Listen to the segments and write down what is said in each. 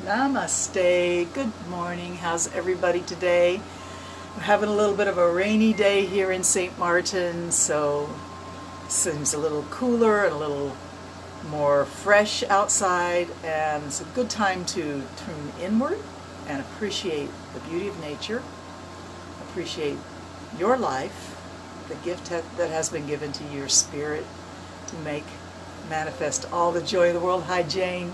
Namaste. Good morning. How's everybody today? We're having a little bit of a rainy day here in St. Martin, so it seems a little cooler and a little more fresh outside, and it's a good time to turn inward and appreciate the beauty of nature, appreciate your life, the gift that has been given to your spirit to make manifest all the joy of the world. Hi, Jane.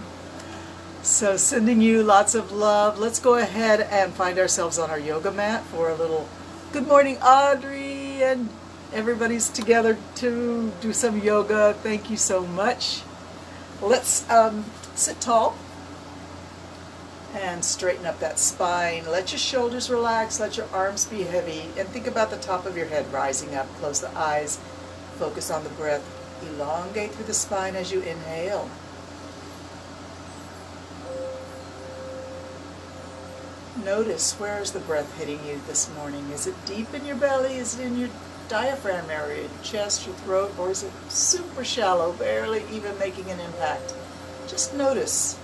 So sending you lots of love. Let's go ahead and find ourselves on our yoga mat for a little good morning, Audrey, and everybody's together to do some yoga. Thank you so much. Let's sit tall and straighten up that spine. Let your shoulders relax, let your arms be heavy, and think about the top of your head rising up. Close the eyes, focus on the breath. Elongate through the spine as you inhale. Notice, where is the breath hitting you this morning? Is it deep in your belly? Is it in your diaphragm area, your chest, your throat? Or is it super shallow, barely even making an impact? Just notice.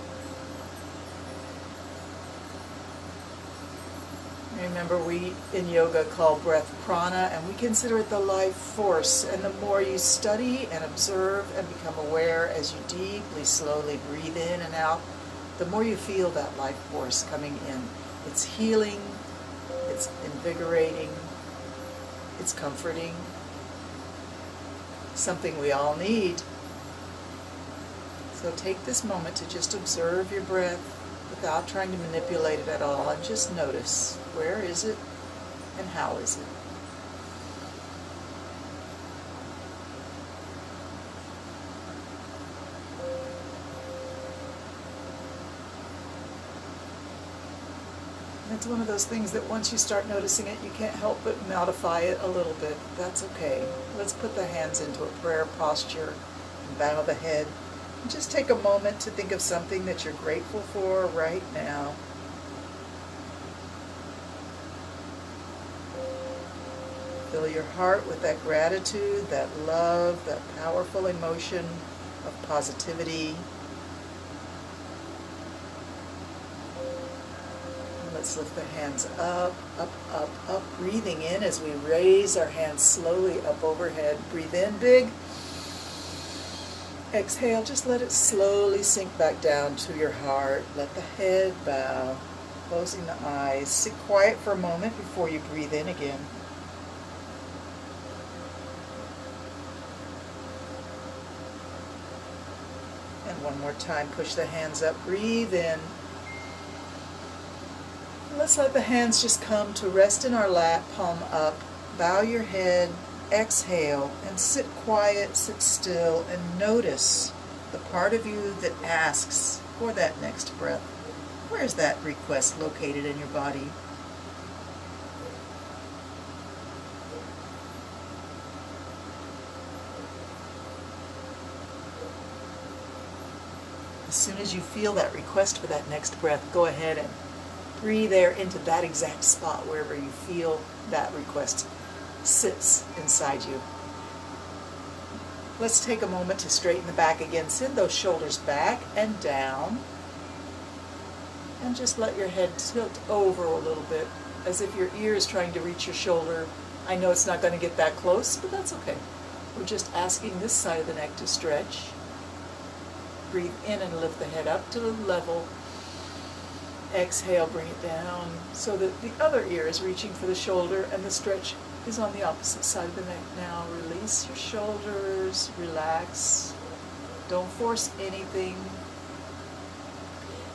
Remember, we in yoga call breath prana, and we consider it the life force. And the more you study and observe and become aware as you deeply, slowly breathe in and out, the more you feel that life force coming in. It's healing, it's invigorating, it's comforting, something we all need. So take this moment to just observe your breath without trying to manipulate it at all, and just notice, where is it and how is it? It's one of those things that once you start noticing it, you can't help but modify it a little bit. That's okay. Let's put the hands into a prayer posture and bow the head. And just take a moment to think of something that you're grateful for right now. Fill your heart with that gratitude, that love, that powerful emotion of positivity. Let's lift the hands up, up, up, up, breathing in as we raise our hands slowly up overhead. Breathe in big. Exhale, just let it slowly sink back down to your heart. Let the head bow, closing the eyes. Sit quiet for a moment before you breathe in again. And one more time, push the hands up, breathe in. Let's let the hands just come to rest in our lap, palm up. Bow your head, exhale, and sit quiet, sit still, and notice the part of you that asks for that next breath. Where is that request located in your body? As soon as you feel that request for that next breath, go ahead and breathe air into that exact spot wherever you feel that request sits inside you. Let's take a moment to straighten the back again. Send those shoulders back and down. And just let your head tilt over a little bit, as if your ear is trying to reach your shoulder. I know it's not going to get that close, but that's okay. We're just asking this side of the neck to stretch. Breathe in and lift the head up to the level. Exhale, bring it down so that the other ear is reaching for the shoulder and the stretch is on the opposite side of the neck. Now release your shoulders, relax. Don't force anything.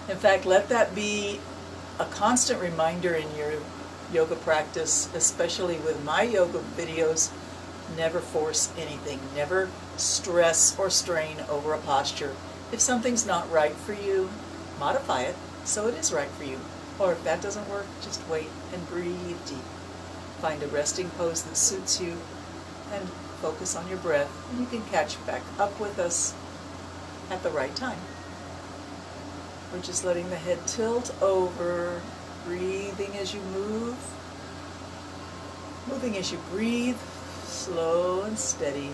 In fact, let that be a constant reminder in your yoga practice, especially with my yoga videos. Never force anything. Never stress or strain over a posture. If something's not right for you, modify it so it is right for you. Or if that doesn't work, just wait and breathe deep. Find a resting pose that suits you and focus on your breath, and you can catch back up with us at the right time. We're just letting the head tilt over, breathing as you move, moving as you breathe, slow and steady.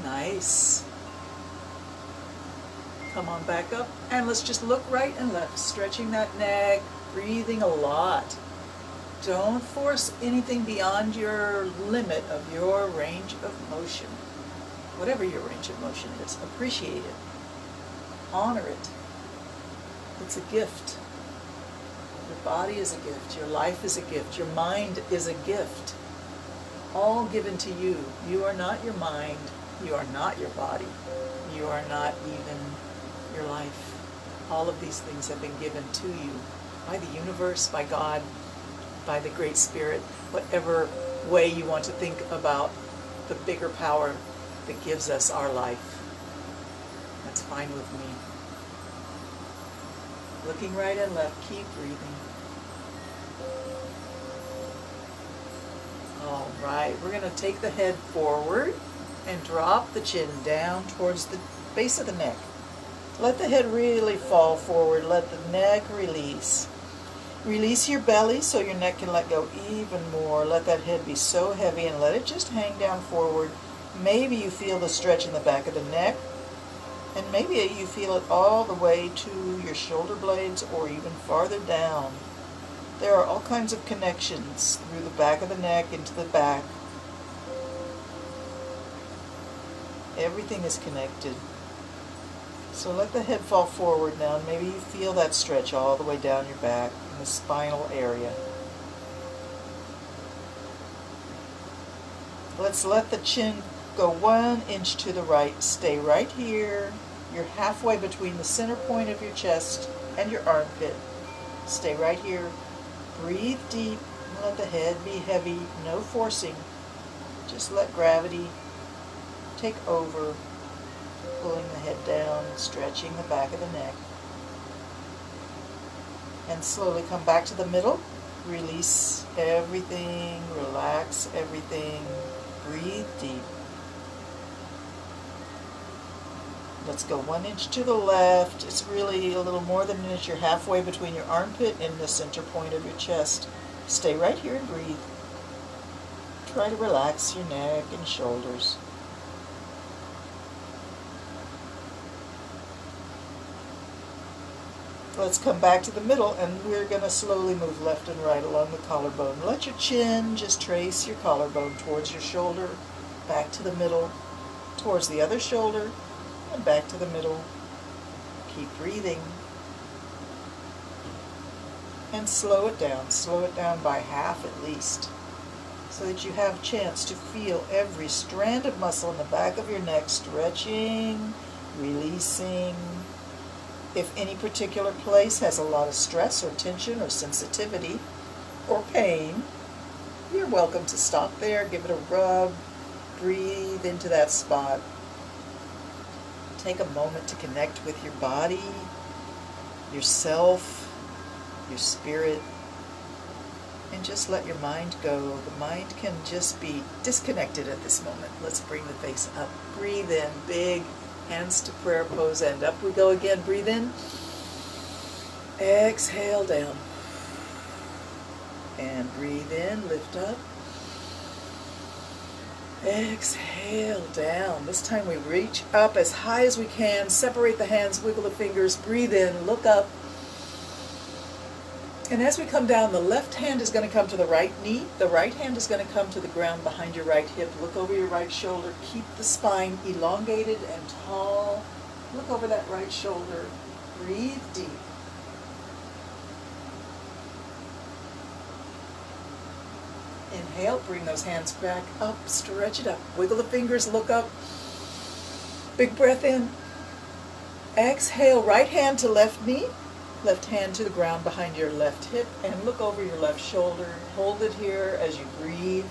Nice. Come on back up, and let's just look right and left, stretching that neck, breathing a lot. Don't force anything beyond your limit of your range of motion. Whatever your range of motion is, appreciate it. Honor it. It's a gift. Your body is a gift. Your life is a gift. Your mind is a gift. All given to you. You are not your mind. You are not your body. You are not even your life. All of these things have been given to you by the universe, by God, by the Great Spirit, whatever way you want to think about the bigger power that gives us our life. That's fine with me. Looking right and left, keep breathing. All right, we're going to take the head forward and drop the chin down towards the base of the neck. Let the head really fall forward. Let the neck release. Release your belly so your neck can let go even more. Let that head be so heavy and let it just hang down forward. Maybe you feel the stretch in the back of the neck, and maybe you feel it all the way to your shoulder blades or even farther down. There are all kinds of connections through the back of the neck into the back. Everything is connected. So let the head fall forward now, and maybe you feel that stretch all the way down your back in the spinal area. Let's let the chin go 1 inch to the right. Stay right here. You're halfway between the center point of your chest and your armpit. Stay right here. Breathe deep. Let the head be heavy. No forcing. Just let gravity take over. Pulling the head down, stretching the back of the neck. And slowly come back to the middle. Release everything, relax everything. Breathe deep. Let's go 1 inch to the left. It's really a little more than an inch. You're halfway between your armpit and the center point of your chest. Stay right here and breathe. Try to relax your neck and shoulders. Let's come back to the middle, and we're going to slowly move left and right along the collarbone. Let your chin just trace your collarbone towards your shoulder, back to the middle, towards the other shoulder, and back to the middle. Keep breathing. And slow it down by half at least, so that you have a chance to feel every strand of muscle in the back of your neck stretching, releasing. If any particular place has a lot of stress or tension or sensitivity or pain, you're welcome to stop there, give it a rub, breathe into that spot. Take a moment to connect with your body, yourself, your spirit, and just let your mind go. The mind can just be disconnected at this moment. Let's bring the face up. Breathe in, big. Hands to prayer pose, and up we go again. Breathe in. Exhale down. And breathe in, lift up. Exhale down. This time we reach up as high as we can. Separate the hands, wiggle the fingers, breathe in, look up. And as we come down, the left hand is going to come to the right knee. The right hand is going to come to the ground behind your right hip. Look over your right shoulder. Keep the spine elongated and tall. Look over that right shoulder. Breathe deep. Inhale, bring those hands back up, stretch it up. Wiggle the fingers, look up. Big breath in. Exhale, right hand to left knee. Left hand to the ground behind your left hip, and look over your left shoulder. Hold it here as you breathe.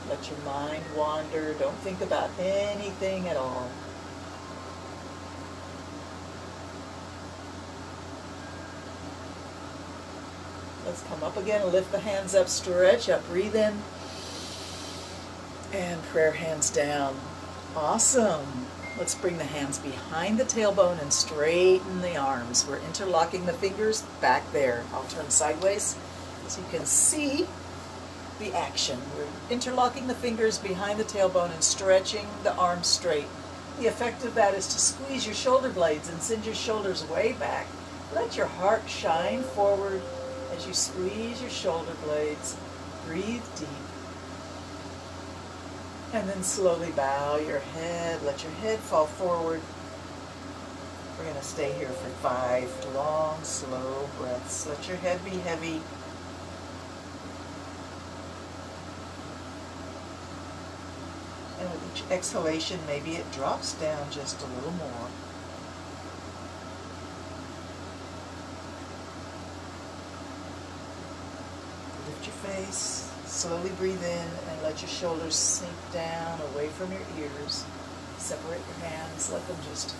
Let your mind wander. Don't think about anything at all. Let's come up again. Lift the hands up, stretch up, breathe in. And prayer hands down. Awesome. Let's bring the hands behind the tailbone and straighten the arms. We're interlocking the fingers back there. I'll turn sideways so you can see the action. We're interlocking the fingers behind the tailbone and stretching the arms straight. The effect of that is to squeeze your shoulder blades and send your shoulders way back. Let your heart shine forward as you squeeze your shoulder blades. Breathe deep. And then slowly bow your head. Let your head fall forward. We're going to stay here for 5 long, slow breaths. Let your head be heavy. And with each exhalation, maybe it drops down just a little more. Lift your face, slowly breathe in, and let your shoulders sink down away from your ears. Separate your hands, let them just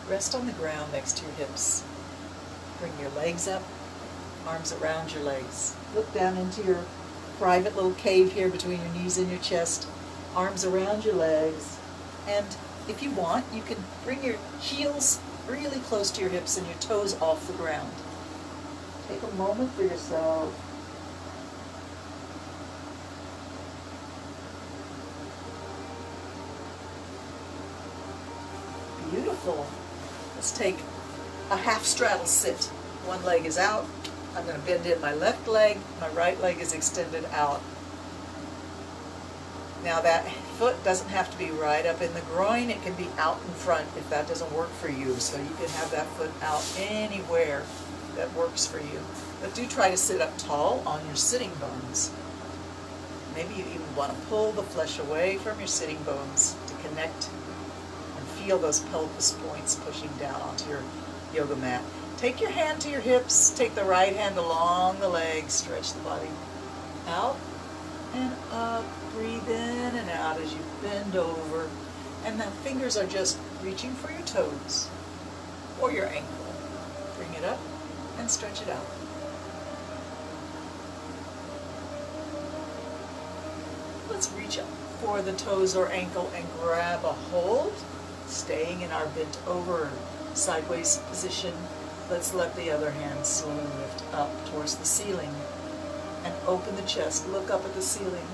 rest on the ground next to your hips. Bring your legs up, arms around your legs. Look down into your private little cave here between your knees and your chest. Arms around your legs, and if you want, you can bring your heels really close to your hips and your toes off the ground. Take a moment for yourself. Beautiful. Let's take a half straddle sit. One leg is out. I'm going to bend in my left leg. My right leg is extended out. Now that foot doesn't have to be right up in the groin. It can be out in front if that doesn't work for you. So you can have that foot out anywhere that works for you. But do try to sit up tall on your sitting bones. Maybe you even want to pull the flesh away from your sitting bones to connect and feel those pelvis points pushing down onto your yoga mat. Take your hand to your hips. Take the right hand along the legs. Stretch the body out and up. Breathe in and out as you bend over. And the fingers are just reaching for your toes or your ankle. Bring it up and stretch it out. Let's reach up for the toes or ankle and grab a hold. Staying in our bent over sideways position. Let's let the other hand slowly lift up towards the ceiling and open the chest. Look up at the ceiling.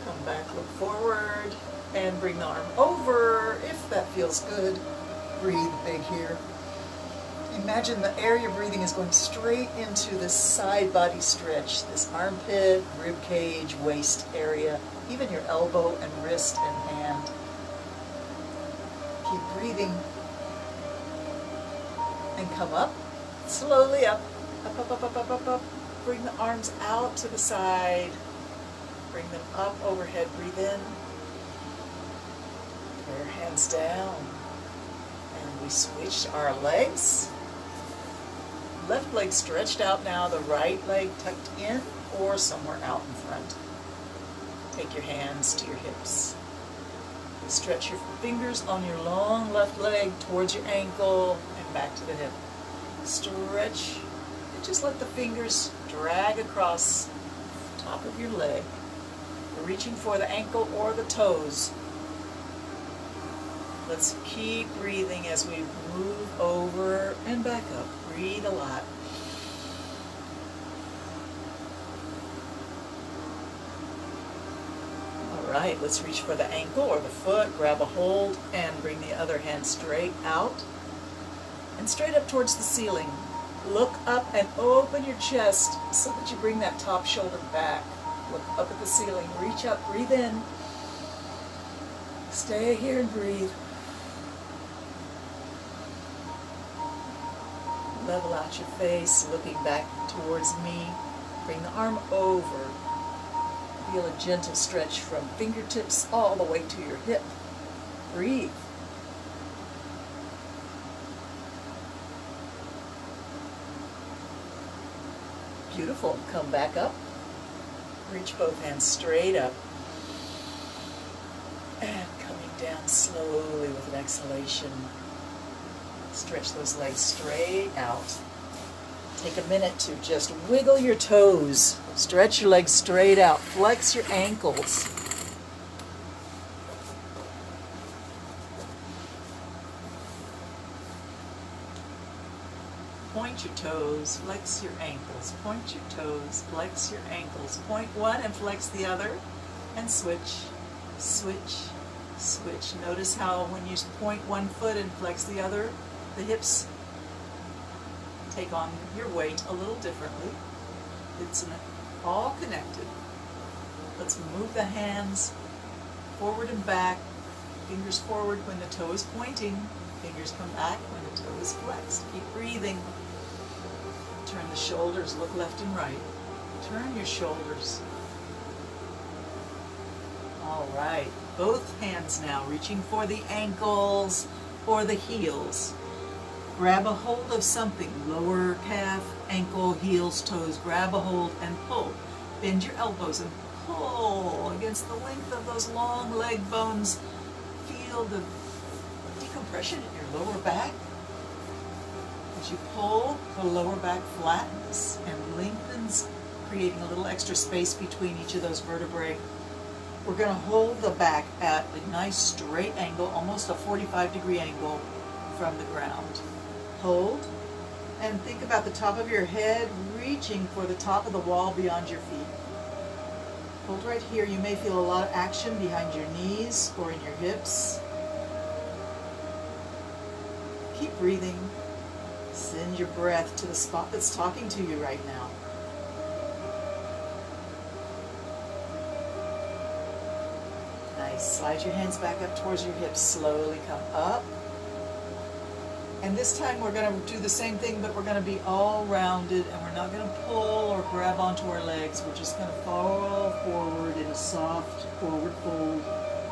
Come back, look forward, and bring the arm over if that feels good. Breathe big here. Imagine the air you're breathing is going straight into this side body stretch, this armpit, rib cage, waist area, even your elbow and wrist and hand. Keep breathing. And come up, slowly up, up, up, up, up, up, up, up. Bring the arms out to the side. Bring them up overhead. Breathe in. Put your hands down. And we switched our legs. Left leg stretched out now. The right leg tucked in or somewhere out in front. Take your hands to your hips. Stretch your fingers on your long left leg towards your ankle and back to the hip. Stretch. And just let the fingers drag across the top of your leg. We're reaching for the ankle or the toes. Let's keep breathing as we move over and back up. Breathe a lot. All right, let's reach for the ankle or the foot. Grab a hold and bring the other hand straight out and straight up towards the ceiling. Look up and open your chest so that you bring that top shoulder back. Look up at the ceiling. Reach up. Breathe in. Stay here and breathe. Level out your face, looking back towards me. Bring the arm over. Feel a gentle stretch from fingertips all the way to your hip. Breathe. Beautiful. Come back up. Reach both hands straight up. And coming down slowly with an exhalation. Stretch those legs straight out. Take a minute to just wiggle your toes. Stretch your legs straight out. Flex your ankles. Point point your toes, flex your ankles, point your toes, flex your ankles, point one and flex the other, and switch, switch, switch. Notice how when you point one foot and flex the other, the hips take on your weight a little differently. It's all connected. Let's move the hands forward and back, fingers forward when the toe is pointing, fingers come back when the toe is flexed. Keep breathing. Turn the shoulders, look left and right. Turn your shoulders. All right, both hands now reaching for the ankles or the heels. Grab a hold of something, lower calf, ankle, heels, toes. Grab a hold and pull. Bend your elbows and pull against the length of those long leg bones. Feel the decompression in your lower back. As you pull, the lower back flattens and lengthens, creating a little extra space between each of those vertebrae. We're going to hold the back at a nice straight angle, almost a 45-degree angle from the ground. Hold, and think about the top of your head reaching for the top of the wall beyond your feet. Hold right here. You may feel a lot of action behind your knees or in your hips. Keep breathing. Send your breath to the spot that's talking to you right now. Nice. Slide your hands back up towards your hips. Slowly come up. And this time we're going to do the same thing, but we're going to be all rounded, and we're not going to pull or grab onto our legs. We're just going to fall forward in a soft forward fold.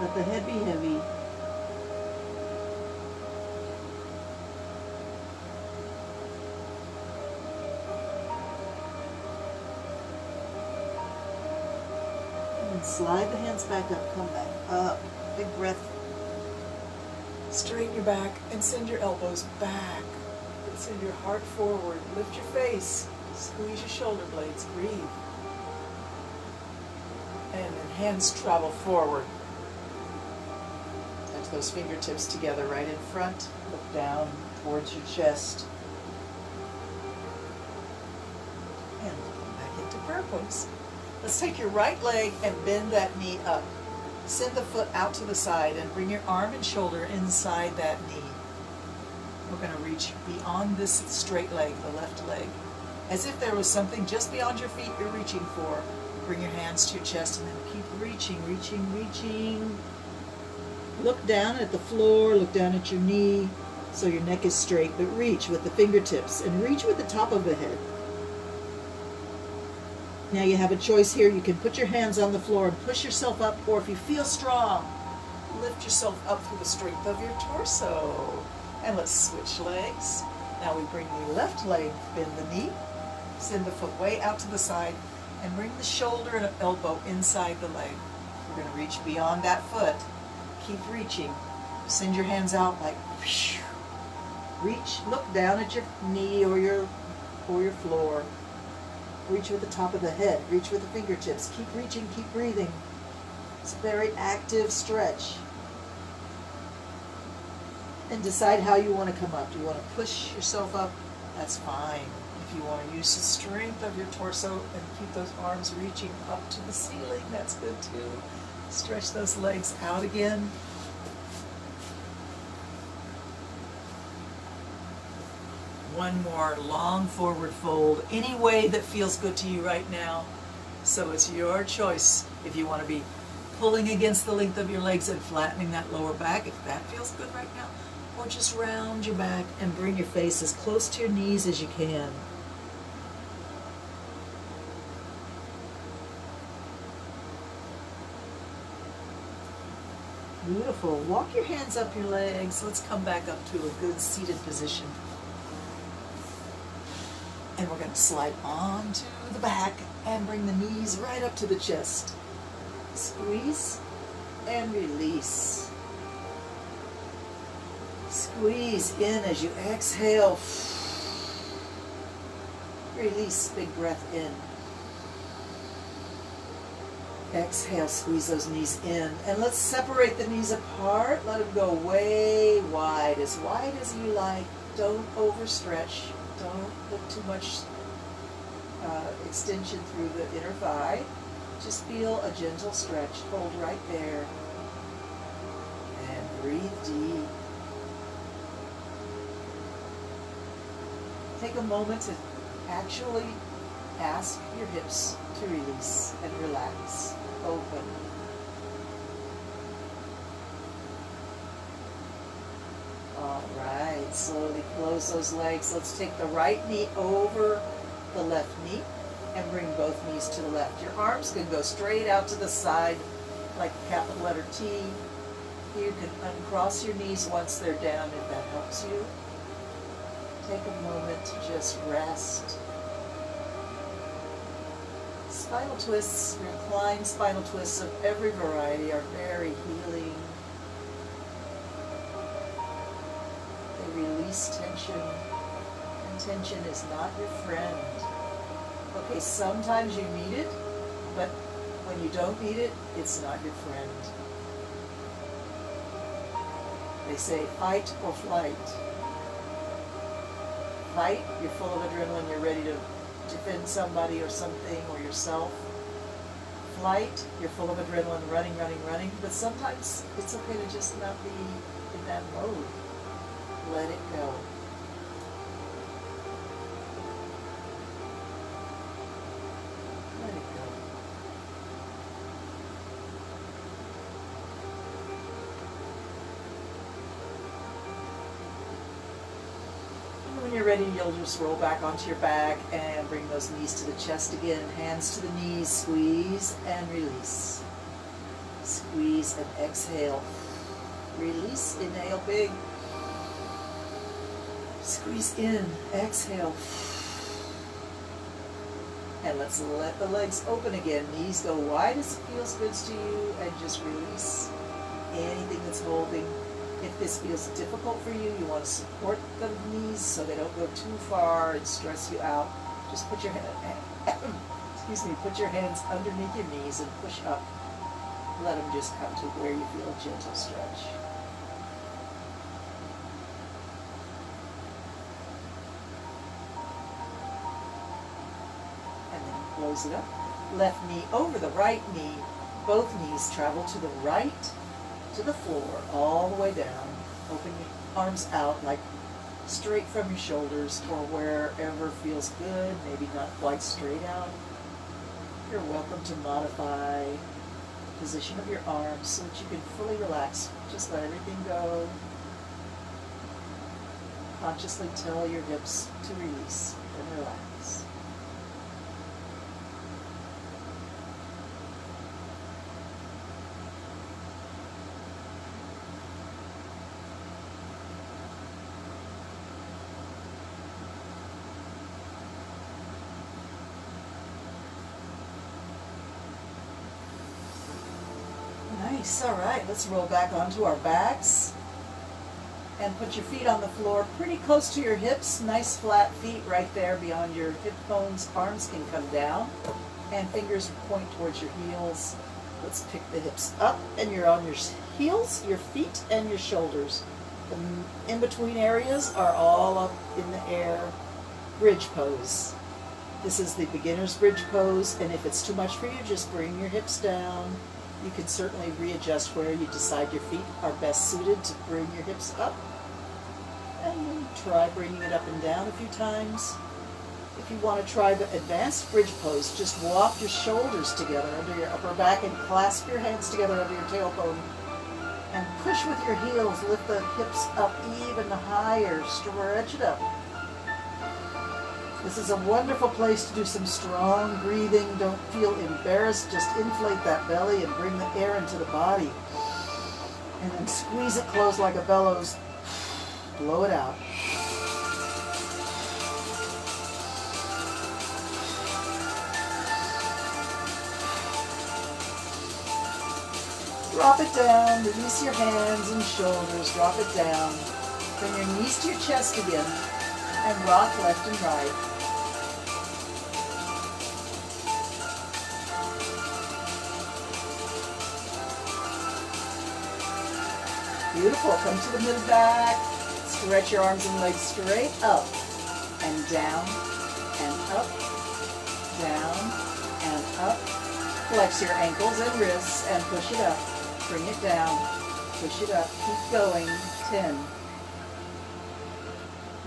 Let the head be heavy. And slide the hands back up, come back up. Big breath. Straighten your back and send your elbows back. And send your heart forward. Lift your face. Squeeze your shoulder blades. Breathe. And then hands travel forward. Touch those fingertips together right in front. Look down towards your chest. And come back into prayer pose. Let's take your right leg and bend that knee up. Send the foot out to the side and bring your arm and shoulder inside that knee. We're going to reach beyond this straight leg, the left leg. As if there was something just beyond your feet you're reaching for. Bring your hands to your chest and then keep reaching, reaching, reaching. Look down at the floor, look down at your knee so your neck is straight, but reach with the fingertips and reach with the top of the head. Now you have a choice here. You can put your hands on the floor and push yourself up, or if you feel strong, lift yourself up through the strength of your torso. And let's switch legs. Now we bring the left leg, bend the knee, send the foot way out to the side, and bring the shoulder and elbow inside the leg. We're going to reach beyond that foot. Keep reaching. Send your hands out like whoosh. Reach, look down at your knee or your floor. Reach with the top of the head. Reach with the fingertips. Keep reaching, keep breathing. It's a very active stretch. And decide how you want to come up. Do you want to push yourself up? That's fine. If you want to use the strength of your torso and keep those arms reaching up to the ceiling, that's good too. Stretch those legs out again. One more long forward fold, any way that feels good to you right now. So it's your choice if you want to be pulling against the length of your legs and flattening that lower back, if that feels good right now, or just round your back and bring your face as close to your knees as you can. Beautiful. Walk your hands up your legs. Let's come back up to a good seated position. And we're going to slide onto the back and bring the knees right up to the chest. Squeeze and release. Squeeze in as you exhale. Release, big breath in. Exhale, squeeze those knees in. And let's separate the knees apart. Let them go way wide as you like. Don't overstretch. Don't put too much extension through the inner thigh. Just feel a gentle stretch. Hold right there. And breathe deep. Take a moment to actually ask your hips to release and relax. Open. All right, slowly close those legs. Let's take the right knee over the left knee and bring both knees to the left. Your arms can go straight out to the side like a capital letter T. You can uncross your knees once they're down if that helps you. Take a moment to just rest. Spinal twists, reclined spinal twists of every variety are very healing. They release tension, and tension is not your friend. Okay, sometimes you need it, but when you don't need it, it's not your friend. They say fight or flight. Fight, you're full of adrenaline, you're ready to defend somebody or something or yourself. Flight, you're full of adrenaline, running, running, running, but sometimes it's okay to just not be in that mode. Let it go. Let it go. When you're ready, you'll just roll back onto your back and bring those knees to the chest again. Hands to the knees, squeeze and release. Squeeze and exhale. Release, inhale big. Squeeze in, exhale. And let's let the legs open again. Knees go wide as it feels good to you, and just release anything that's holding. If this feels difficult for you, you want to support the knees so they don't go too far and stress you out. Just put your put your hands underneath your knees and push up. Let them just come to where you feel a gentle stretch. And then close it up. Left knee over the right knee. Both knees travel to the right, to the floor, all the way down. Open your arms out like straight from your shoulders or wherever feels good, maybe not quite straight out. You're welcome to modify the position of your arms so that you can fully relax. Just let everything go. Consciously tell your hips to release and relax. Nice, all right, let's roll back onto our backs and put your feet on the floor pretty close to your hips. Nice flat feet right there beyond your hip bones. Arms can come down and fingers point towards your heels. Let's pick the hips up and you're on your heels, your feet, and your shoulders. The in-between areas are all up in the air. Bridge pose. This is the beginner's bridge pose, and if it's too much for you, just bring your hips down. You can certainly readjust where you decide your feet are best suited to bring your hips up. And try bringing it up and down a few times. If you want to try the advanced bridge pose, just walk your shoulders together under your upper back and clasp your hands together under your tailbone. And push with your heels, lift the hips up even higher, stretch it up. This is a wonderful place to do some strong breathing. Don't feel embarrassed. Just inflate that belly and bring the air into the body. And then squeeze it closed like a bellows. Blow it out. Drop it down. Release your hands and shoulders. Drop it down. Bring your knees to your chest again. And rock left and right. Beautiful. Come to the mid back. Stretch your arms and legs straight up. and down and up, down and up. Flex your ankles and wrists and push it up. Bring it down, push it up. Keep going. 10,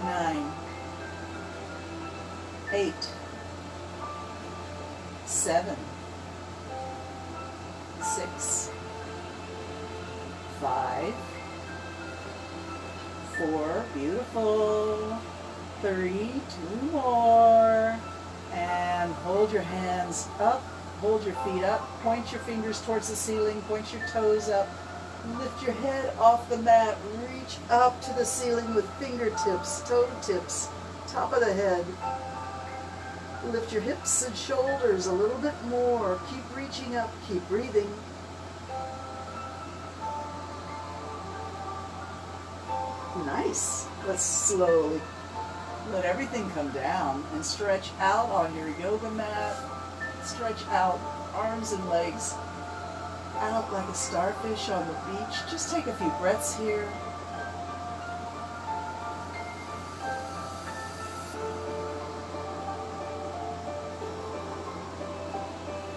9, 8, 7, 6, 5, 4, beautiful, 3, 2 more, and hold your hands up, hold your feet up, point your fingers towards the ceiling, point your toes up, lift your head off the mat, reach up to the ceiling with fingertips, toe tips, top of the head. Lift your hips and shoulders a little bit more. Keep reaching up, keep breathing. Nice. Let's slowly let everything come down and stretch out on your yoga mat. Stretch out, arms and legs out like a starfish on the beach. Just take a few breaths here.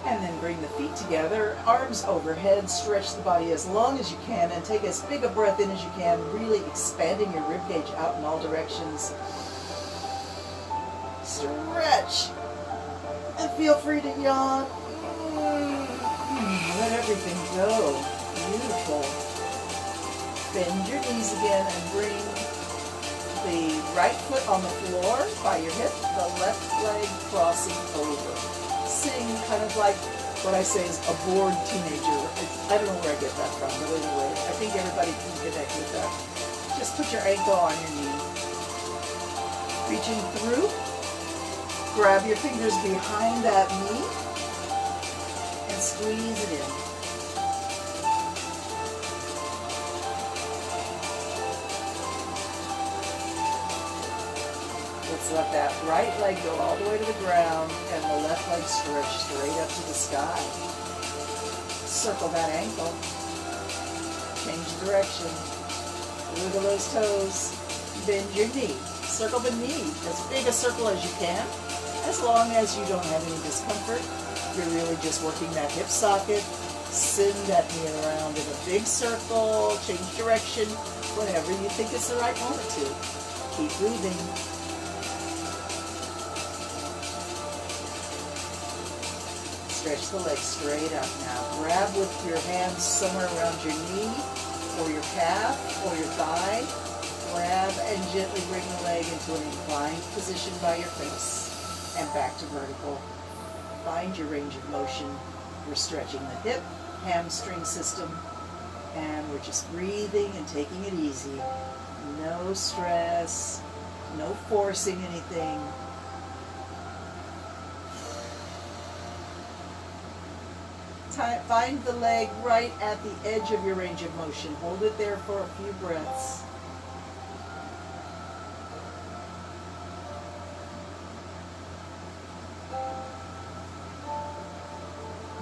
And then bring the feet together, arms overhead, stretch the body as long as you can, and take as big a breath in as you can, really expanding your rib cage out in all directions. Stretch. And feel free to yawn. Let everything go. Beautiful. Bend your knees again and bring the right foot on the floor by your hip, the left leg crossing over. Sing kind of like what I say is a bored teenager. I don't know where I get that from, but anyway, I think everybody can connect with that. Just put your ankle on your knee. Reaching through, grab your fingers behind that knee and squeeze it in. Let's let that right leg go all the way to the ground and the left leg stretch straight up to the sky. Circle that ankle. Change direction. Wiggle those toes. Bend your knee. Circle the knee as big a circle as you can. As long as you don't have any discomfort, you're really just working that hip socket. Send that knee around in a big circle. Change direction whenever you think it's the right moment to. Keep breathing. Stretch the legs straight up now. Grab with your hands somewhere around your knee or your calf or your thigh. Grab and gently bring the leg into an inclined position by your face and back to vertical. Find your range of motion. We're stretching the hip, hamstring system, and we're just breathing and taking it easy. No stress, no forcing anything. Find the leg right at the edge of your range of motion. Hold it there for a few breaths.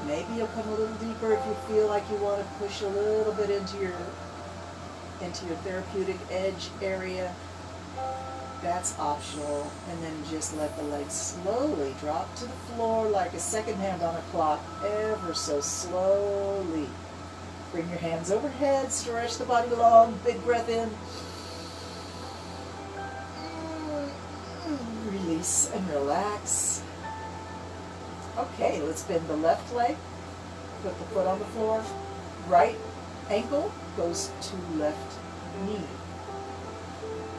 Maybe you'll come a little deeper if you feel like you want to push a little bit into your therapeutic edge area. That's optional. And then just let the legs slowly drop to the floor like a second hand on a clock, ever so slowly. Bring your hands overhead, stretch the body long, big breath in. Release and relax. Okay, let's bend the left leg, put the foot on the floor, right ankle goes to left knee.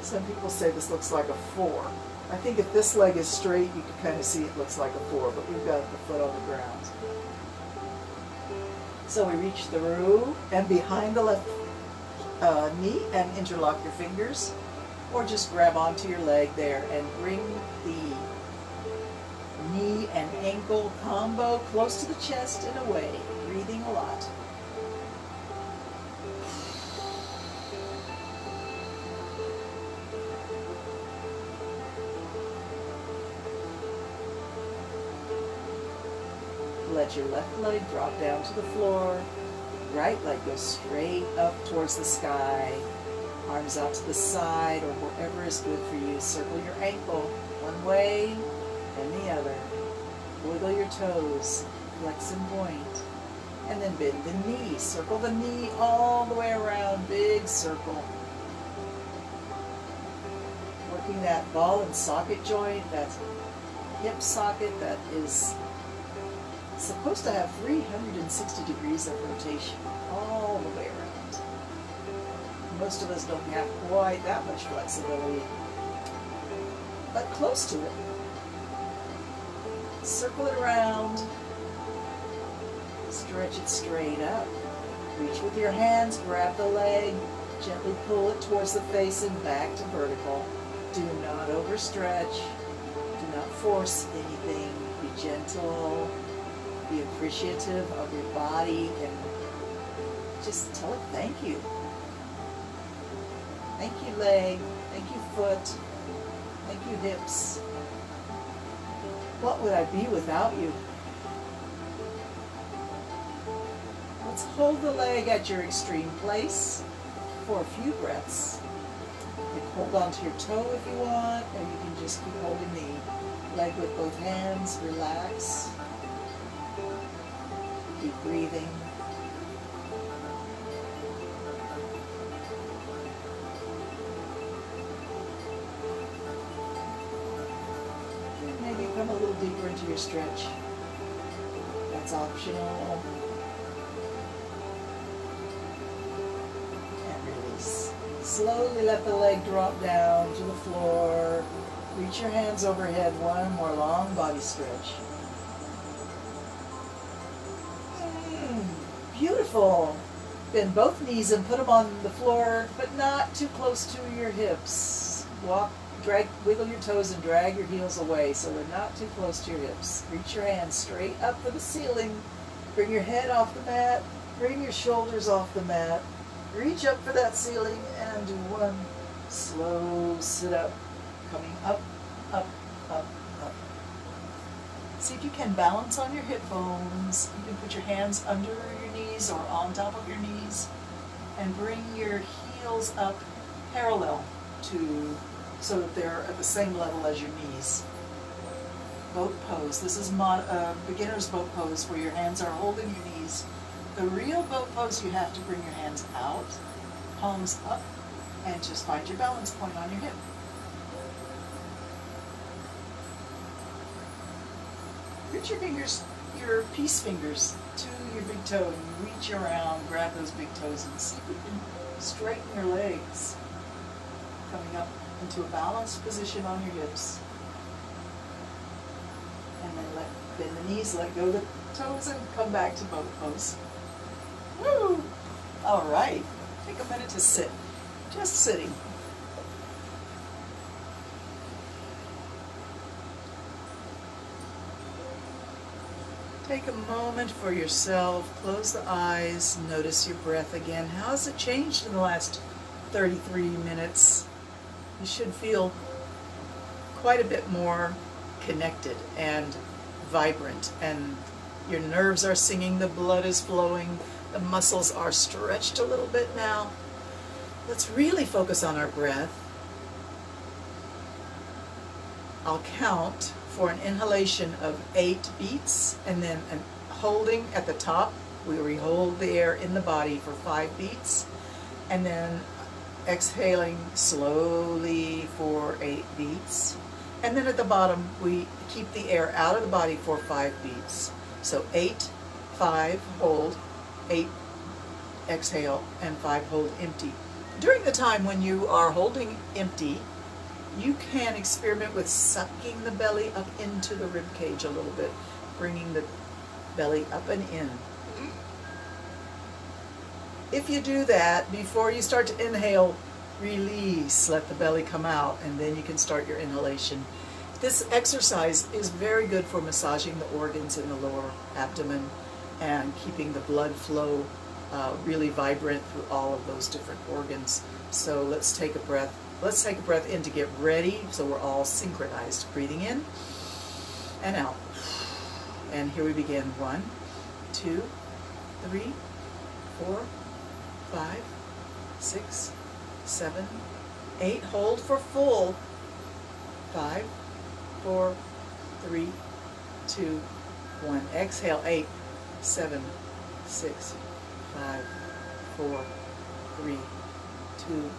Some people say this looks like a 4. I think if this leg is straight, you can kind of see it looks like a 4, but we've got the foot on the ground. So we reach through and behind the left knee and interlock your fingers, or just grab onto your leg there and bring the knee and ankle combo close to the chest and away, breathing a lot. Let your left leg drop down to the floor. Right leg goes straight up towards the sky. Arms out to the side or wherever is good for you. Circle your ankle. one way and the other. Wiggle your toes, flex and point, and then bend the knee. Circle the knee all the way around, big circle. Working that ball and socket joint, that hip socket that is supposed to have 360 degrees of rotation all the way around. Most of us don't have quite that much flexibility, but close to it. Circle it around, stretch it straight up. Reach with your hands, grab the leg, gently pull it towards the face and back to vertical. Do not overstretch, do not force anything, be gentle, be appreciative of your body, and just tell it thank you. Thank you leg, thank you foot, thank you hips. What would I be without you? Let's hold the leg at your extreme place for a few breaths. You can hold onto your toe if you want, or you can just keep holding the leg with both hands. Relax. Keep breathing. And maybe come a little deeper into your stretch. That's optional. Slowly let the leg drop down to the floor. Reach your hands overhead. One more long body stretch. Beautiful. Bend both knees and put them on the floor, but not too close to your hips. Wiggle your toes and drag your heels away so they're not too close to your hips. Reach your hands straight up for the ceiling. Bring your head off the mat. Bring your shoulders off the mat. Reach up for that ceiling and do one slow sit up, coming up, up, up, up. See if you can balance on your hip bones. You can put your hands under your knees or on top of your knees and bring your heels up parallel so that they're at the same level as your knees. Boat pose. This is beginner's boat pose where your hands are holding your knees. The real boat pose, you have to bring your hands out, palms up, and just find your balance point on your hip. Reach your fingers, your peace fingers, to your big toe, and you reach around, grab those big toes, and see if you can straighten your legs. Coming up into a balanced position on your hips. And then bend the knees, let go of the toes, and come back to boat pose. Woo! All right, take a minute to sit, just sitting. Take a moment for yourself, close the eyes, notice your breath again. How has it changed in the last 33 minutes? You should feel quite a bit more connected and vibrant, and your nerves are singing, the blood is flowing, the muscles are stretched a little bit now. Let's really focus on our breath. I'll count for an inhalation of 8 beats, and then holding at the top, we hold the air in the body for 5 beats, and then exhaling slowly for 8 beats. And then at the bottom, we keep the air out of the body for 5 beats. So 8, 5, hold, 8, exhale, and 5, hold empty. During the time when you are holding empty, you can experiment with sucking the belly up into the rib cage a little bit, bringing the belly up and in. If you do that, before you start to inhale, release, let the belly come out, and then you can start your inhalation. This exercise is very good for massaging the organs in the lower abdomen and keeping the blood flow really vibrant through all of those different organs. So let's take a breath. Let's take a breath in to get ready so we're all synchronized. Breathing in and out. And here we begin. 1, 2, 3, 4, 5, 6, 7, 8. Hold for full. 5, 4, 3, 2, 1. Exhale, 8, 7, 6, 5, 4, 3, 2,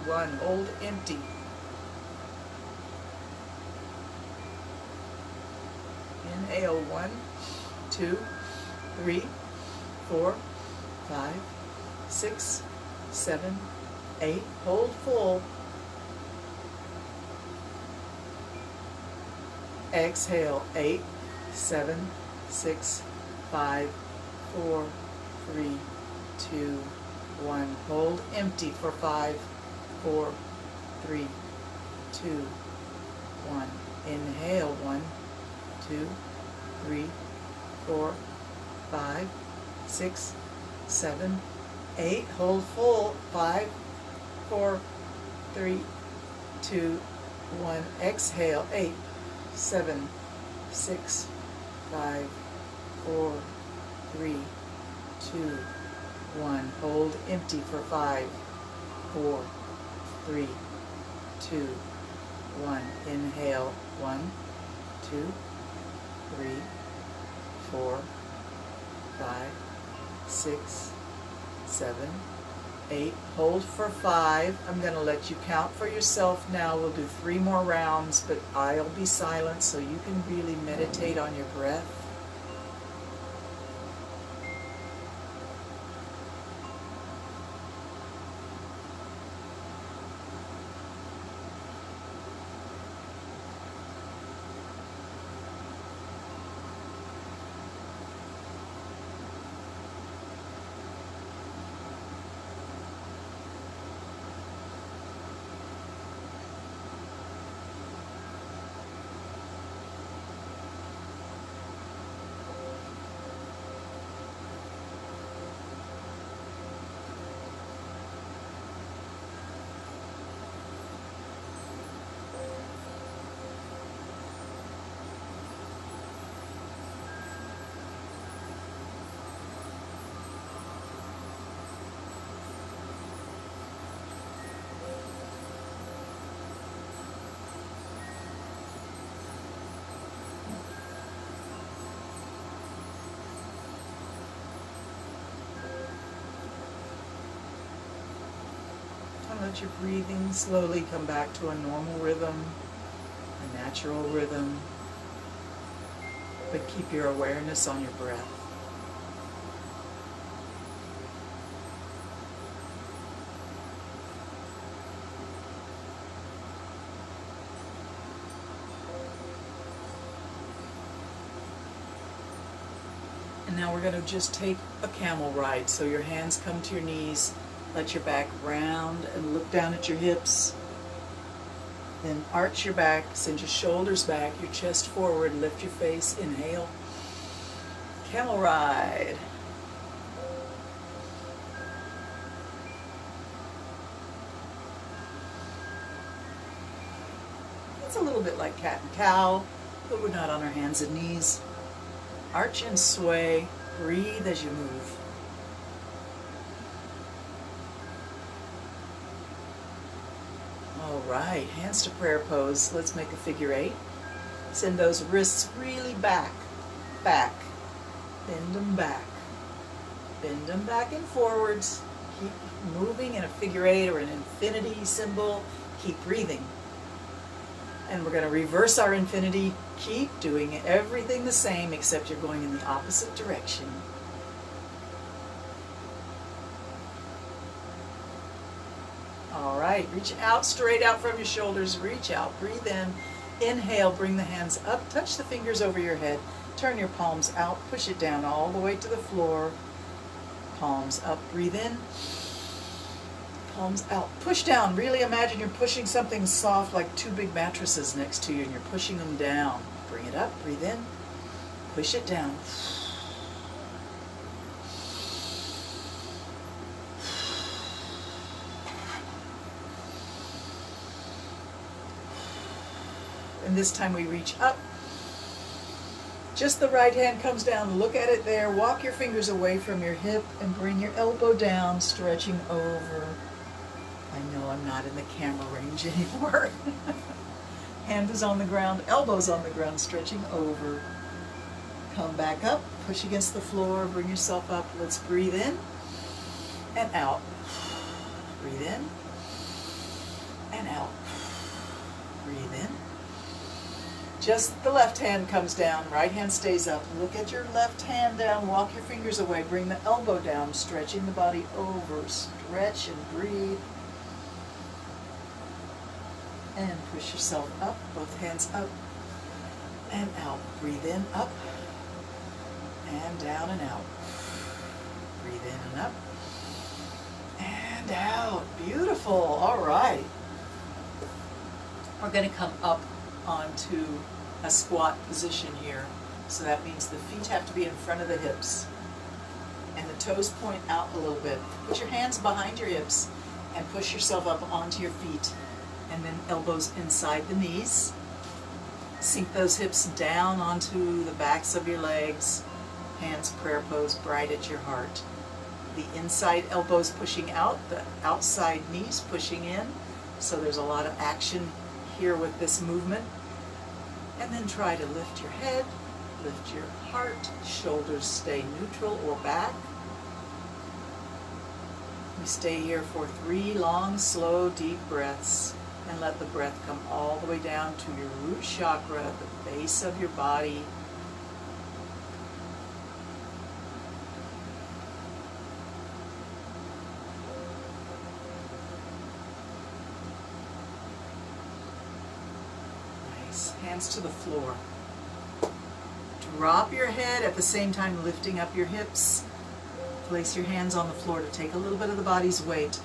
1. Hold empty. Inhale, 1, 2, 3, 4, 5, 6, 7, 8. Hold full. Exhale, 8, 7, 6, 5, 4, 3, 2, 1. Hold empty for 5, 4, 3, 2, 1. Inhale, 1, 2, 3, 4, 5, 6, 7, 8. Hold full. 5, 4, 3, 2, 1. Exhale, 8, 7, 6, 5, 4, 3, 2, 1. Hold empty for 5, 4, 3, 2, 1. Inhale, 1, 2, 3, 4, 5, 6, 7, 8. Hold for 5. I'm going to let you count for yourself now. We'll do 3 more rounds, but I'll be silent so you can really meditate on your breath. Let your breathing slowly come back to a normal rhythm, a natural rhythm, but keep your awareness on your breath. And now we're going to just take a camel ride, so your hands come to your knees. Let your back round and look down at your hips. Then arch your back, send your shoulders back, your chest forward, lift your face, inhale. Camel ride. It's a little bit like cat and cow, but we're not on our hands and knees. Arch and sway, breathe as you move. All right, hands to prayer pose. Let's make a figure 8. Send those wrists really back, back. Bend them back. Bend them back and forwards. Keep moving in a figure 8 or an infinity symbol. Keep breathing. And we're going to reverse our infinity. Keep doing everything the same, except you're going in the opposite direction. All right, reach out, straight out from your shoulders. Reach out, breathe in. Inhale, bring the hands up, touch the fingers over your head. Turn your palms out, push it down all the way to the floor. Palms up, breathe in. Palms out, push down. Really imagine you're pushing something soft like 2 big mattresses next to you, and you're pushing them down. Bring it up, breathe in. Push it down. And this time we reach up. Just the right hand comes down. Look at it there. Walk your fingers away from your hip and bring your elbow down, stretching over. I know I'm not in the camera range anymore. Hand is on the ground, elbows on the ground, stretching over. Come back up, push against the floor, bring yourself up. Let's breathe in and out. Breathe in and out. Breathe in. Just the left hand comes down, right hand stays up. Look at your left hand down, walk your fingers away, bring the elbow down, stretching the body over. Stretch and breathe. And push yourself up, both hands up and out. Breathe in, up, and down and out. Breathe in and up, and out. Beautiful, all right. We're gonna come up onto a squat position here. So that means the feet have to be in front of the hips. And the toes point out a little bit. Put your hands behind your hips and push yourself up onto your feet. And then elbows inside the knees. Sink those hips down onto the backs of your legs. Hands prayer pose, bright at your heart. The inside elbows pushing out, the outside knees pushing in. So there's a lot of action here with this movement. And then try to lift your head, lift your heart, shoulders stay neutral or back. We stay here for 3 long, slow, deep breaths. And let the breath come all the way down to your root chakra, the base of your body. Nice. Hands to the floor. Drop your head at the same time lifting up your hips. Place your hands on the floor to take a little bit of the body's weight.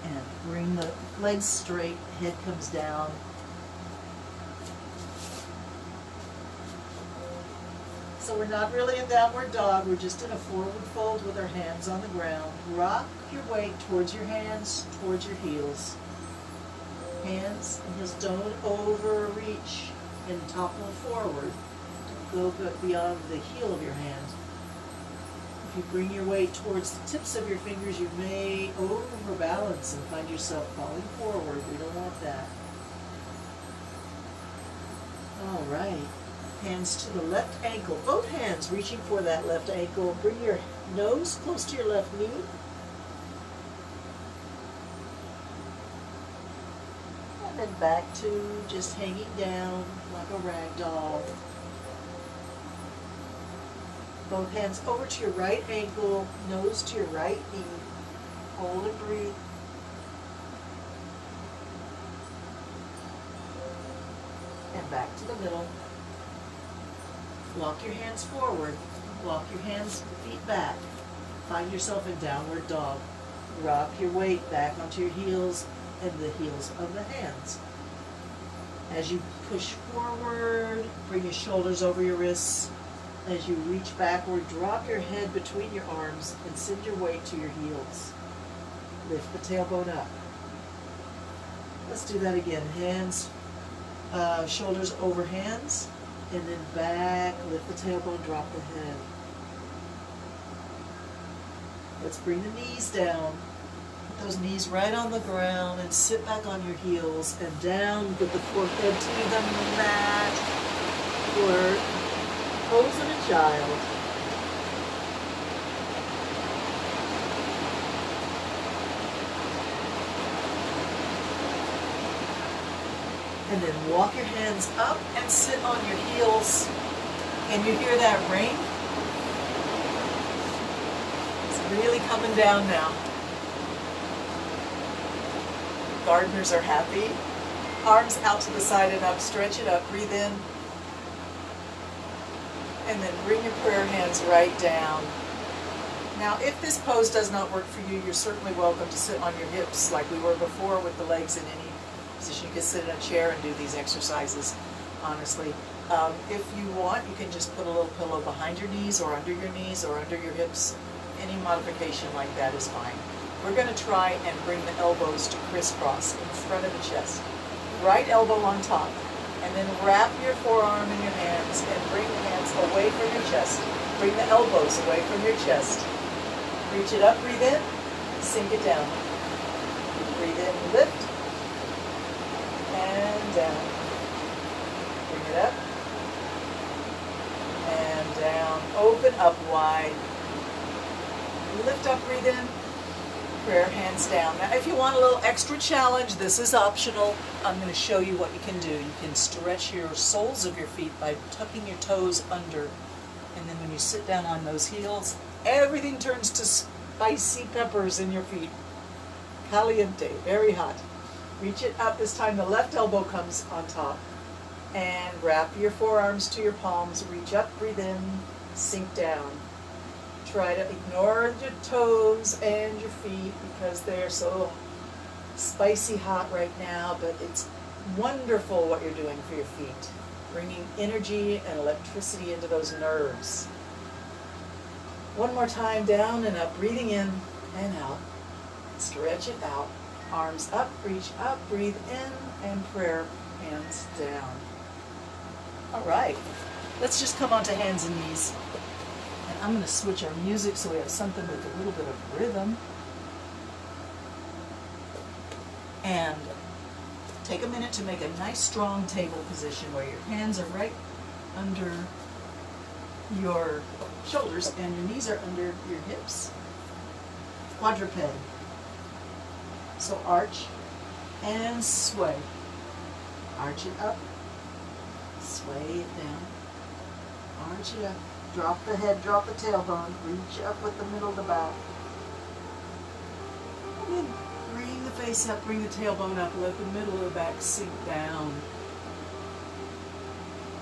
And bring the legs straight, head comes down. So we're not really in downward dog, we're just in a forward fold with our hands on the ground. Rock your weight towards your hands, towards your heels. Hands and heels don't overreach and topple forward. Go beyond the heel of your hand. If you bring your weight towards the tips of your fingers, you may overbalance and find yourself falling forward. We don't want that. All right. Hands to the left ankle. Both hands reaching for that left ankle. Bring your nose close to your left knee. And then back to just hanging down like a rag doll. Both hands over to your right ankle, nose to your right knee. Hold and breathe. And back to the middle. Walk your hands forward. Walk your feet back. Find yourself in downward dog. Rock your weight back onto your heels and the heels of the hands. As you push forward, bring your shoulders over your wrists. As you reach backward, drop your head between your arms and send your weight to your heels. Lift the tailbone up. Let's do that again. Hands, shoulders over hands, and then back, lift the tailbone, drop the head. Let's bring the knees down. Put those knees right on the ground and sit back on your heels and down with the forehead to the mat. Or pose of a child. And then walk your hands up and sit on your heels. Can you hear that rain? It's really coming down now. Gardeners are happy. Arms out to the side and up, stretch it up, breathe in. And then bring your prayer hands right down. Now, if this pose does not work for you, you're certainly welcome to sit on your hips like we were before with the legs in any position. You can sit in a chair and do these exercises, honestly. If you want, you can just put a little pillow behind your knees or under your hips. Any modification like that is fine. We're going to try and bring the elbows to crisscross in front of the chest. Right elbow on top. And then wrap your forearm in your hands and bring the hands away from your chest. Bring the elbows away from your chest. Reach it up, breathe in, sink it down. Breathe in, lift, and down. Get up and down. Open up wide. Lift up, breathe in. Prayer, hands down. Now, if you want a little extra challenge, this is optional. I'm going to show you what you can do. You can stretch your soles of your feet by tucking your toes under. And then when you sit down on those heels, everything turns to spicy peppers in your feet. Caliente, very hot. Reach it up. This time the left elbow comes on top. And wrap your forearms to your palms. Reach up, breathe in, sink down. Try to ignore your toes and your feet because they're so spicy hot right now, but it's wonderful what you're doing for your feet. Bringing energy and electricity into those nerves. One more time, down and up, breathing in and out. Stretch it out. Arms up, reach up, breathe in, and prayer, hands down. All right, let's just come onto hands and knees. And I'm going to switch our music so we have something with a little bit of rhythm. And take a minute to make a nice strong table position where your hands are right under your shoulders and your knees are under your hips. Quadruped. So arch and sway. Arch it up, sway it down, arch it up. Drop the head, drop the tailbone, reach up with the middle of the back. And then bring the face up, bring the tailbone up, let the middle of the back sink down.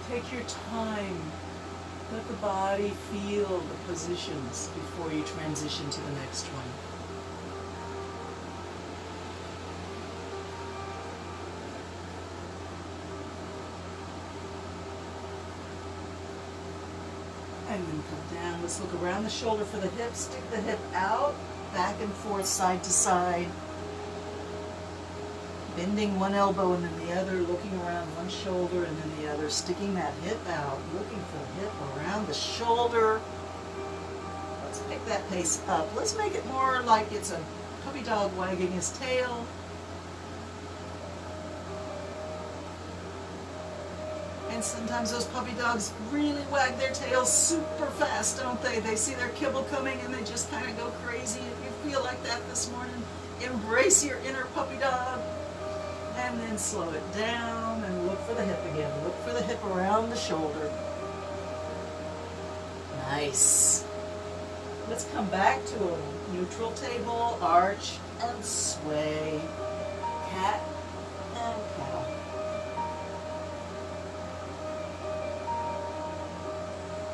Take your time. Let the body feel the positions before you transition to the next one. And then come down. Let's look around the shoulder for the hip. Stick the hip out, back and forth, side to side. Bending one elbow and then the other, looking around one shoulder and then the other. Sticking that hip out, looking for the hip around the shoulder. Let's pick that pace up. Let's make it more like it's a puppy dog wagging his tail. And sometimes those puppy dogs really wag their tails super fast, don't they? They see their kibble coming and they just kind of go crazy. If you feel like that this morning, embrace your inner puppy dog. And then slow it down and look for the hip again. Look for the hip around the shoulder. Nice. Let's come back to a neutral table, arch and sway. Cat and cow.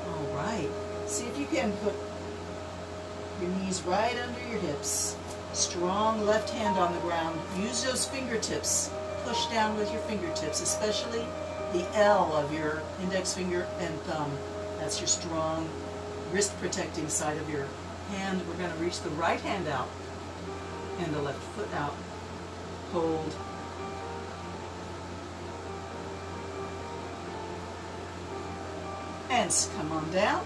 All right. See if you can put your knees right under your hips. Strong left hand on the ground. Use those fingertips. Push down with your fingertips, especially the L of your index finger and thumb. That's your strong wrist protecting side of your hand. We're going to reach the right hand out and the left foot out. Hold. And come on down.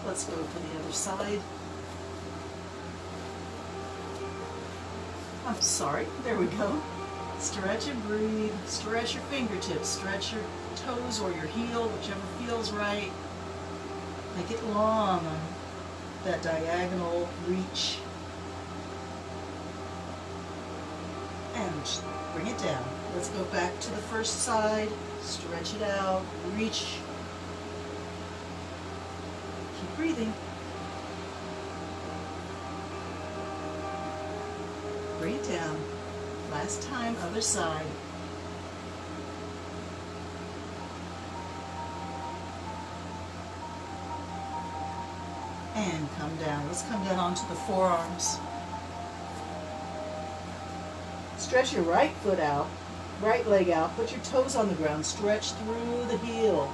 Let's go to the other side. I'm sorry, there we go. Stretch and breathe. Stretch your fingertips. Stretch your toes or your heel, whichever feels right. Make it long on that diagonal reach. And bring it down. Let's go back to the first side. Stretch it out. Reach. Keep breathing. Bring it down. Last time, other side. And come down. Let's come down onto the forearms. Stretch your right foot out, right leg out. Put your toes on the ground. Stretch through the heel.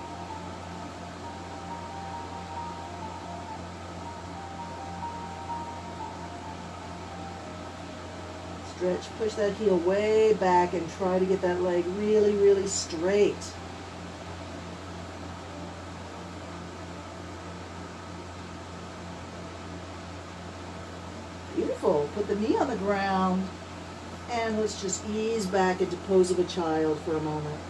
Stretch, push that heel way back and try to get that leg really, really straight. Beautiful. Put the knee on the ground and let's just ease back into pose of a child for a moment.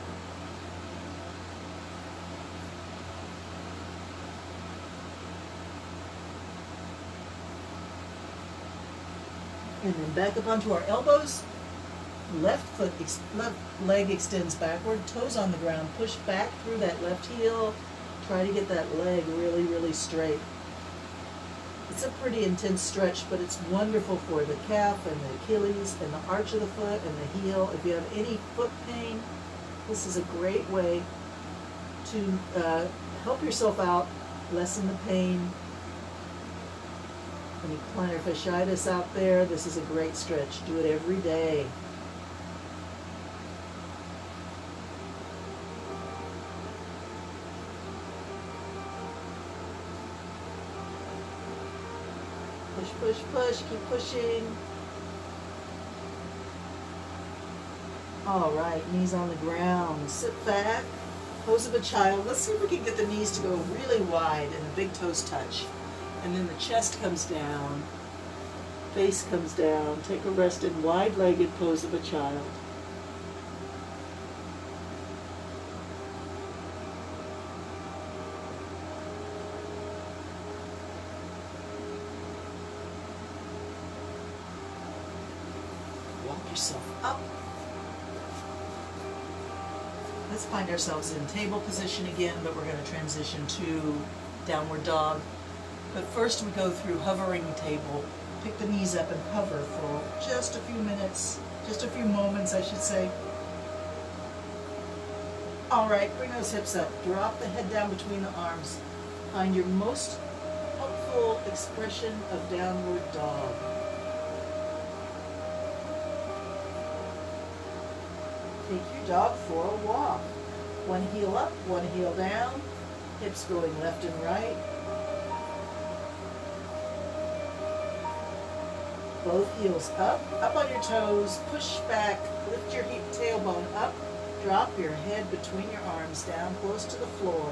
And then back up onto our elbows. Left leg extends backward, toes on the ground, push back through that left heel. Try to get that leg really, really straight. It's a pretty intense stretch, but it's wonderful for the calf and the Achilles and the arch of the foot and the heel. If you have any foot pain, this is a great way to help yourself out, lessen the pain. Any plantar fasciitis out there, this is a great stretch. Do it every day. Push, push, push, keep pushing. All right, knees on the ground. Sit back, pose of a child. Let's see if we can get the knees to go really wide and the big toes touch. And then the chest comes down, face comes down. Take a rested, wide-legged pose of a child. Walk yourself up. Let's find ourselves in table position again, but we're going to transition to downward dog. But first we go through hovering table. Pick the knees up and hover for just a few minutes, just a few moments, I should say. All right, bring those hips up. Drop the head down between the arms. Find your most helpful expression of downward dog. Take your dog for a walk. One heel up, one heel down, hips going left and right. Both heels up on your toes, push back, lift your tailbone up, drop your head between your arms down close to the floor.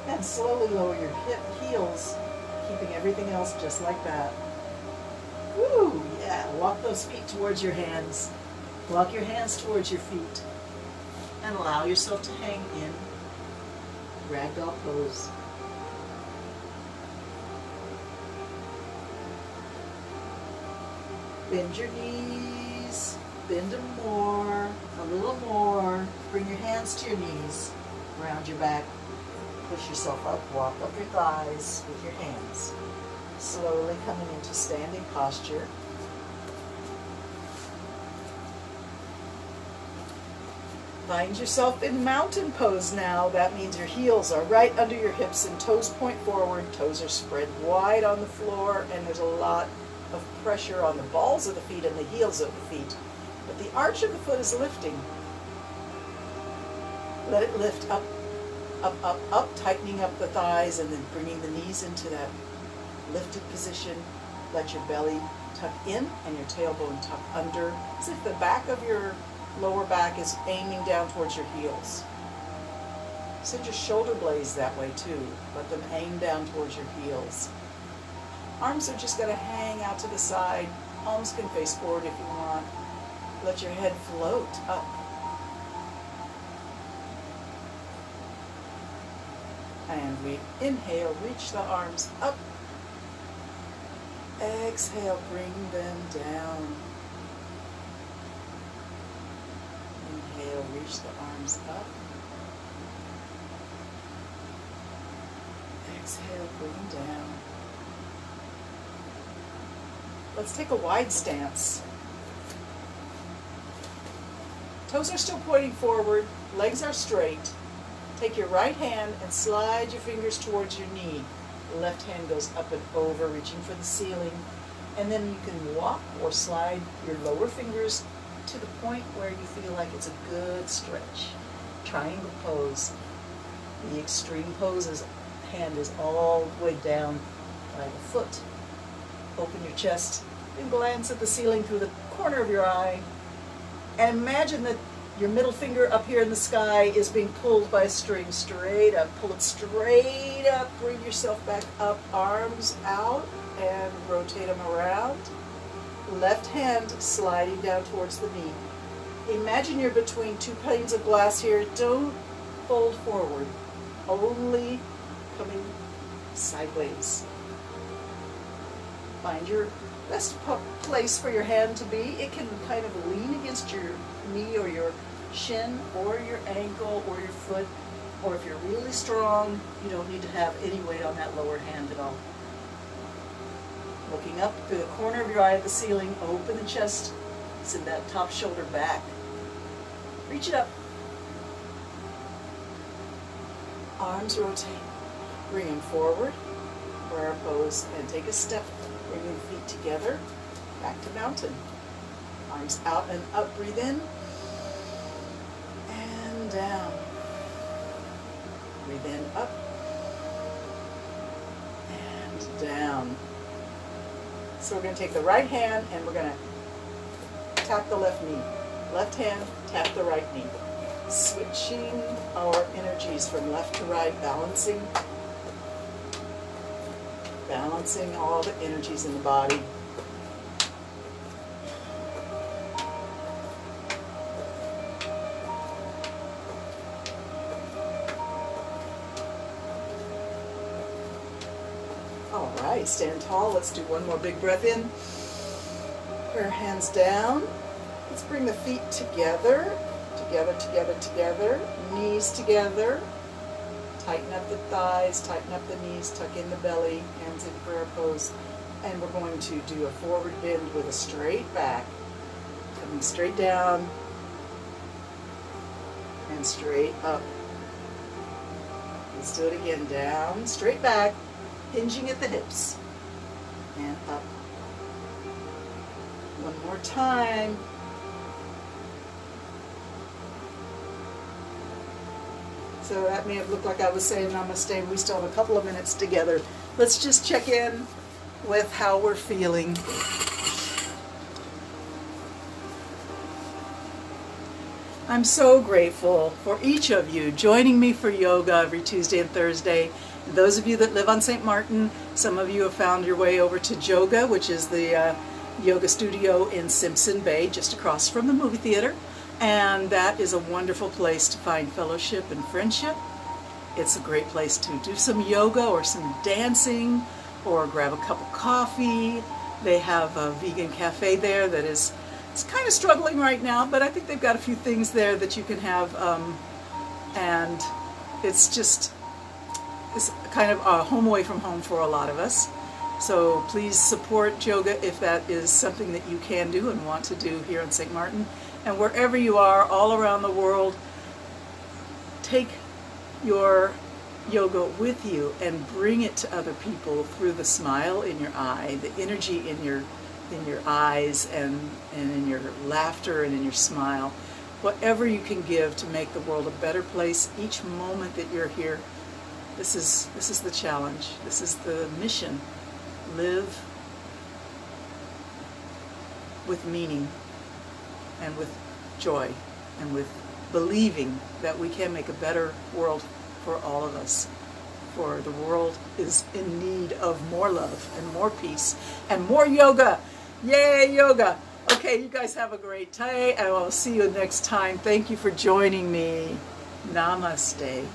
And slowly lower your heels, keeping everything else just like that. Woo, yeah, walk those feet towards your hands. Walk your hands towards your feet. And allow yourself to hang in ragdoll pose. Bend your knees, bend them more, a little more. Bring your hands to your knees, round your back. Push yourself up, walk up your thighs with your hands. Slowly coming into standing posture. Find yourself in mountain pose now. That means your heels are right under your hips and toes point forward. Toes are spread wide on the floor, and there's a lot of pressure on the balls of the feet and the heels of the feet. But the arch of the foot is lifting. Let it lift up, up, up, up, tightening up the thighs and then bringing the knees into that lifted position. Let your belly tuck in and your tailbone tuck under, as if the back of your lower back is aiming down towards your heels. Send your shoulder blades that way too. Let them aim down towards your heels. Arms are just going to hang out to the side. Palms can face forward if you want. Let your head float up. And we inhale, reach the arms up. Exhale, bring them down. Inhale, reach the arms up. Exhale, bring down. Let's take a wide stance. Toes are still pointing forward, legs are straight. Take your right hand and slide your fingers towards your knee. The left hand goes up and over, reaching for the ceiling. And then you can walk or slide your lower fingers to the point where you feel like it's a good stretch. Triangle pose. The extreme pose is hand is all the way down by the foot. Open your chest and glance at the ceiling through the corner of your eye. And imagine that your middle finger up here in the sky is being pulled by a string straight up. Pull it straight up. Bring yourself back up. Arms out and rotate them around. Left hand sliding down towards the knee. Imagine you're between two panes of glass here. Don't fold forward. Only coming sideways. Find your best place for your hand to be. It can kind of lean against your knee or your shin or your ankle or your foot, or if you're really strong, you don't need to have any weight on that lower hand at all. Looking up through the corner of your eye at the ceiling, open the chest, send that top shoulder back. Reach it up. Arms rotate. Bring them forward, prayer pose, and take a step. Bring the feet together, back to mountain. Arms out and up, breathe in, and down. Breathe in, up, and down. So we're going to take the right hand and we're going to tap the left knee. Left hand, tap the right knee. Switching our energies from left to right, balancing all the energies in the body. All right, stand tall. Let's do one more big breath in. Prayer hands down. Let's bring the feet together, together, together, together. Knees together. Tighten up the thighs, tighten up the knees, tuck in the belly, hands in prayer pose. And we're going to do a forward bend with a straight back. Coming straight down and straight up. Let's do it again. Down, straight back, hinging at the hips. And up. One more time. So that may have looked like I was saying namaste. We still have a couple of minutes together. Let's just check in with how we're feeling. I'm so grateful for each of you joining me for yoga every Tuesday and Thursday. And those of you that live on St. Martin, some of you have found your way over to Joga, which is the yoga studio in Simpson Bay, just across from the movie theater. And that is a wonderful place to find fellowship and friendship. It's a great place to do some yoga or some dancing or grab a cup of coffee. They have a vegan cafe there that it's kind of struggling right now, but I think they've got a few things there that you can have. And it's kind of a home away from home for a lot of us. So please support yoga if that is something that you can do and want to do here in St. Martin. And wherever you are, all around the world, take your yoga with you and bring it to other people through the smile in your eye, the energy in your eyes, and in your laughter and in your smile. Whatever you can give to make the world a better place each moment that you're here. This is the challenge. This is the mission. Live with meaning and with joy and with believing that we can make a better world for all of us. For the world is in need of more love and more peace and more yoga. Yay, yoga! Okay, you guys have a great day, and I'll see you next time. Thank you for joining me. Namaste.